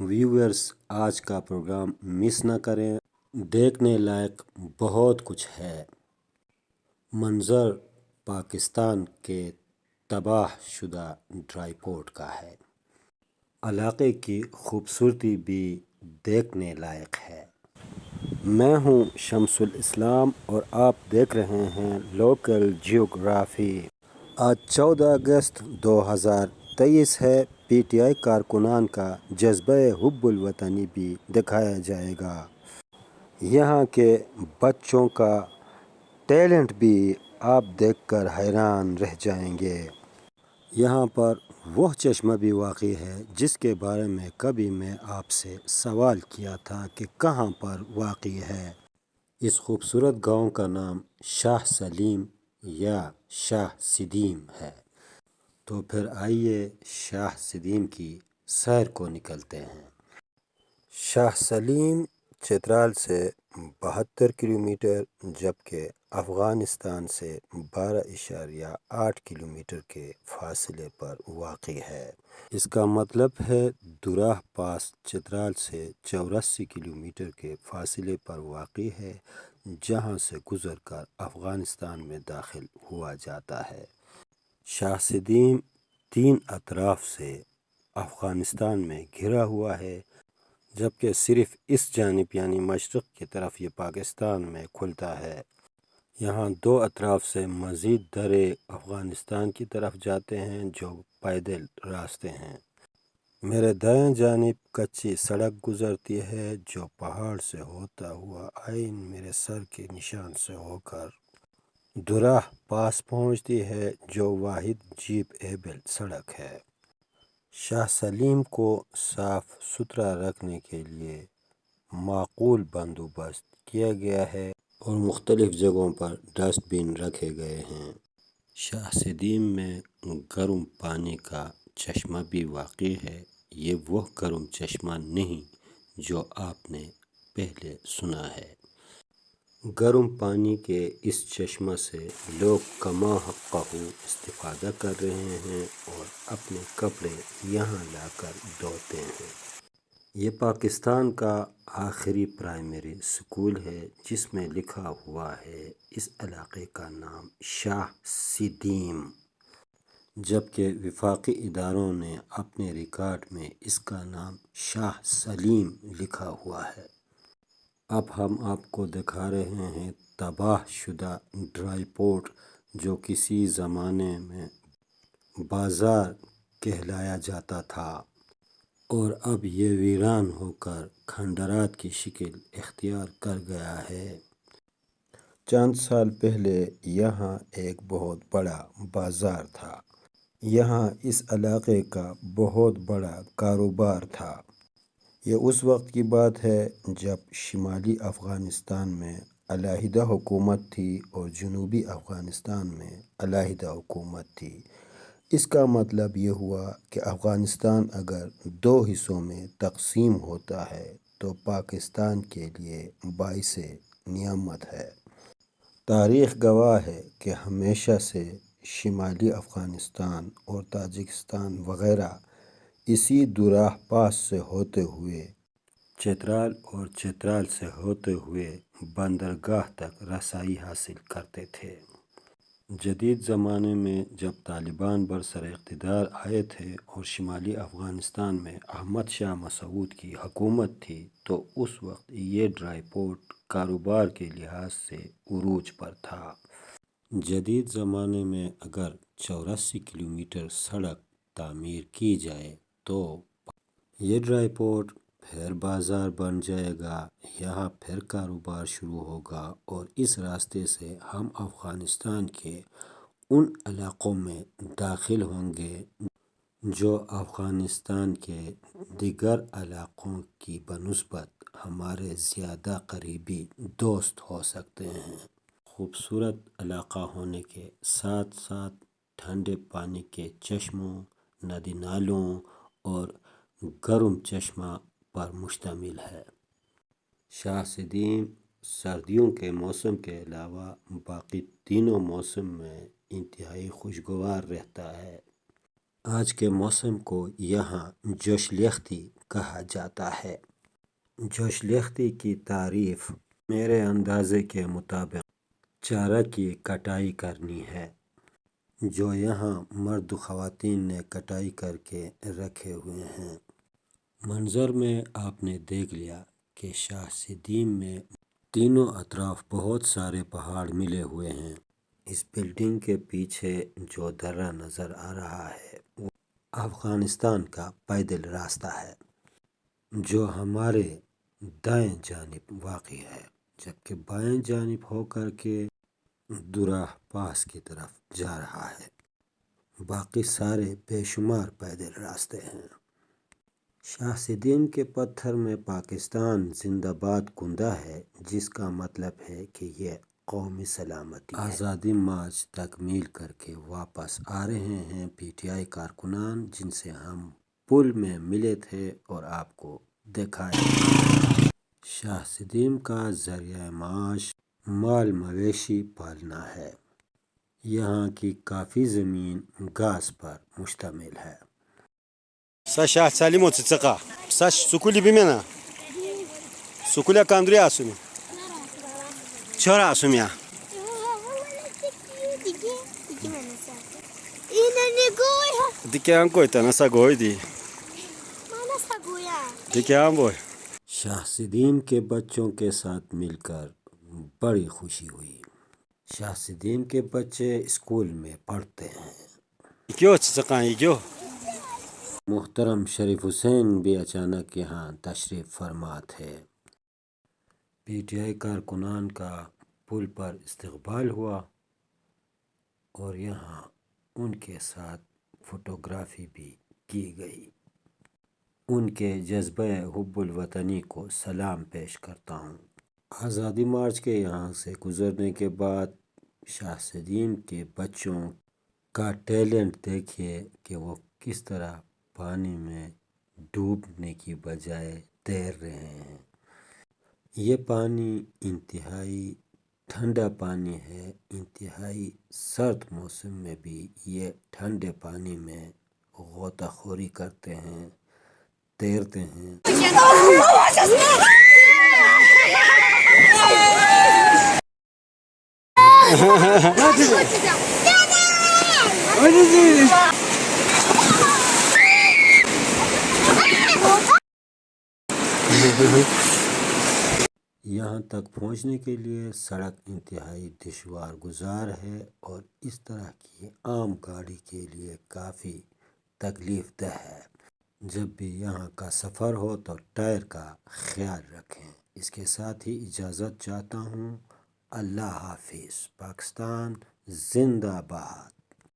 Viewers آج کا programme مس نہ کریں، دیکھنے لائق بہت کچھ ہے۔ منظر پاکستان کے تباہ شدہ ڈرائی پورٹ کا ہے۔ علاقے کی خوبصورتی بھی دیکھنے لائق ہے۔ میں ہوں شمس الاسلام اور آپ دیکھ رہے ہیں لوکل جیوگرافی۔ آج 14 اگست 2023 ہے۔ پی ٹی آئی کارکنان کا جذبہ حب الوطنی بھی دکھایا جائے گا۔ یہاں کے بچوں کا ٹیلنٹ بھی آپ دیکھ کر حیران رہ جائیں گے۔ یہاں پر وہ چشمہ بھی واقع ہے جس کے بارے میں کبھی میں آپ سے سوال کیا تھا کہ کہاں پر واقع ہے۔ اس خوبصورت گاؤں کا نام شاہ سلیم یا شاہ سدیم ہے۔ تو پھر آئیے شاہ سدیم کی سیر کو نکلتے ہیں۔ شاہ سلیم چترال سے 72 کلومیٹر جبکہ افغانستان سے 12.8 کلومیٹر کے فاصلے پر واقع ہے۔ اس کا مطلب ہے دراہ پاس چترال سے 84 کلومیٹر کے فاصلے پر واقع ہے، جہاں سے گزر کر افغانستان میں داخل ہوا جاتا ہے۔ شاہ سدیم 3 اطراف سے افغانستان میں گھرا ہوا ہے، جبکہ صرف اس جانب یعنی مشرق کی طرف یہ پاکستان میں کھلتا ہے۔ یہاں 2 اطراف سے مزید درے افغانستان کی طرف جاتے ہیں جو پیدل راستے ہیں۔ میرے دائیں جانب کچی سڑک گزرتی ہے جو پہاڑ سے ہوتا ہوا عین میرے سر کے نشان سے ہو کر دراہ پاس پہنچتی ہے جو واحد جیپ ایبل سڑک ہے۔ شاہ سلیم کو صاف ستھرا رکھنے کے لیے معقول بندوبست کیا گیا ہے اور مختلف جگہوں پر ڈسٹ بن رکھے گئے ہیں۔ شاہ سدیم میں گرم پانی کا چشمہ بھی واقع ہے۔ یہ وہ گرم چشمہ نہیں جو آپ نے پہلے سنا ہے۔ گرم پانی کے اس چشمہ سے لوگ کما حقہ استفادہ کر رہے ہیں اور اپنے کپڑے یہاں لا کر دھوتے ہیں۔ یہ پاکستان کا آخری پرائمری اسکول ہے جس میں لکھا ہوا ہے اس علاقے کا نام شاہ سدیم، جبکہ وفاقی اداروں نے اپنے ریکارڈ میں اس کا نام شاہ سلیم لکھا ہوا ہے۔ اب ہم آپ کو دکھا رہے ہیں تباہ شدہ ڈرائی پورٹ جو کسی زمانے میں بازار کہلایا جاتا تھا اور اب یہ ویران ہو کر کھنڈرات کی شکل اختیار کر گیا ہے۔ چند سال پہلے یہاں ایک بہت بڑا بازار تھا۔ یہاں اس علاقے کا بہت بڑا کاروبار تھا۔ یہ اس وقت کی بات ہے جب شمالی افغانستان میں علیحدہ حکومت تھی اور جنوبی افغانستان میں علیحدہ حکومت تھی۔ اس کا مطلب یہ ہوا کہ افغانستان اگر 2 حصوں میں تقسیم ہوتا ہے تو پاکستان کے لیے باعث نعمت ہے۔ تاریخ گواہ ہے کہ ہمیشہ سے شمالی افغانستان اور تاجکستان وغیرہ اسی دراہ پاس سے ہوتے ہوئے چترال اور چترال سے ہوتے ہوئے بندرگاہ تک رسائی حاصل کرتے تھے۔ جدید زمانے میں جب طالبان برسر اقتدار آئے تھے اور شمالی افغانستان میں احمد شاہ مسعود کی حکومت تھی تو اس وقت یہ ڈرائی پورٹ کاروبار کے لحاظ سے عروج پر تھا۔ جدید زمانے میں اگر 84 کلومیٹر سڑک تعمیر کی جائے تو یہ ڈرائی پورٹ پھر بازار بن جائے گا، یہاں پھر کاروبار شروع ہوگا اور اس راستے سے ہم افغانستان کے ان علاقوں میں داخل ہوں گے جو افغانستان کے دیگر علاقوں کی بنسبت ہمارے زیادہ قریبی دوست ہو سکتے ہیں۔ خوبصورت علاقہ ہونے کے ساتھ ساتھ ٹھنڈے پانی کے چشموں، ندی نالوں اور گرم چشمہ پر مشتمل ہے۔ شاہ سدیم سردیوں کے موسم کے علاوہ باقی تینوں موسم میں انتہائی خوشگوار رہتا ہے۔ آج کے موسم کو یہاں جوش لیختی کہا جاتا ہے۔ جوشلیختی کی تعریف میرے اندازے کے مطابق چارہ کی کٹائی کرنی ہے، جو یہاں مرد و خواتین نے کٹائی کر کے رکھے ہوئے ہیں۔ منظر میں آپ نے دیکھ لیا کہ شاہ سدیم میں تینوں اطراف بہت سارے پہاڑ ملے ہوئے ہیں۔ اس بلڈنگ کے پیچھے جو درہ نظر آ رہا ہے وہ افغانستان کا پیدل راستہ ہے، جو ہمارے دائیں جانب واقع ہے، جبکہ بائیں جانب ہو کر کے درہ پاس کی طرف جا رہا ہے۔ باقی سارے بے شمار پیدل راستے ہیں۔ شاہ سدیم کے پتھر میں پاکستان زندہ باد کندہ ہے، جس کا مطلب ہے کہ یہ قومی سلامتی ہے۔ آزادی مارچ تکمیل کر کے واپس آ رہے ہیں پی ٹی آئی کارکنان، جن سے ہم پل میں ملے تھے اور آپ کو دکھایا۔ شاہ سدیم کا ذریعہ معاش مال مویشی پالنا ہے۔ یہاں کی کافی زمین گھاس پر مشتمل ہے۔ Sasha Salimo Tsaka. Sash Sukuli Bimena. Sukulia Kandria Asumi. Chora Asumia. Dike Ankoita Nasagoidi. Dike Amboy. شاہ سدیم کے بچوں کے ساتھ مل کر بڑی خوشی ہوئی۔ شاہ سدیم کے بچے اسکول میں پڑھتے ہیں۔ Ikyo Tsaka Ikyo. محترم شریف حسین بھی اچانک یہاں تشریف فرما تھے۔ پی ٹی آئی کارکنان کا پل پر استقبال ہوا اور یہاں ان کے ساتھ فوٹوگرافی بھی کی گئی۔ ان کے جذبہ حب الوطنی کو سلام پیش کرتا ہوں۔ آزادی مارچ کے یہاں سے گزرنے کے بعد شاہ سدیم کے بچوں کا ٹیلنٹ دیکھیے کہ وہ کس طرح پانی میں ڈوبنے کی بجائے تیر رہے ہیں۔ یہ پانی انتہائی ٹھنڈا پانی ہے۔ انتہائی سرد موسم میں بھی یہ ٹھنڈے پانی میں غوطہ خوری کرتے ہیں، تیرتے ہیں۔ یہاں تک پہنچنے کے لیے سڑک انتہائی دشوار گزار ہے اور اس طرح کی عام گاڑی کے لیے کافی تکلیف دہ ہے۔ جب بھی یہاں کا سفر ہو تو ٹائر کا خیال رکھیں۔ اس کے ساتھ ہی اجازت چاہتا ہوں۔ اللہ حافظ۔ پاکستان زندہ باد۔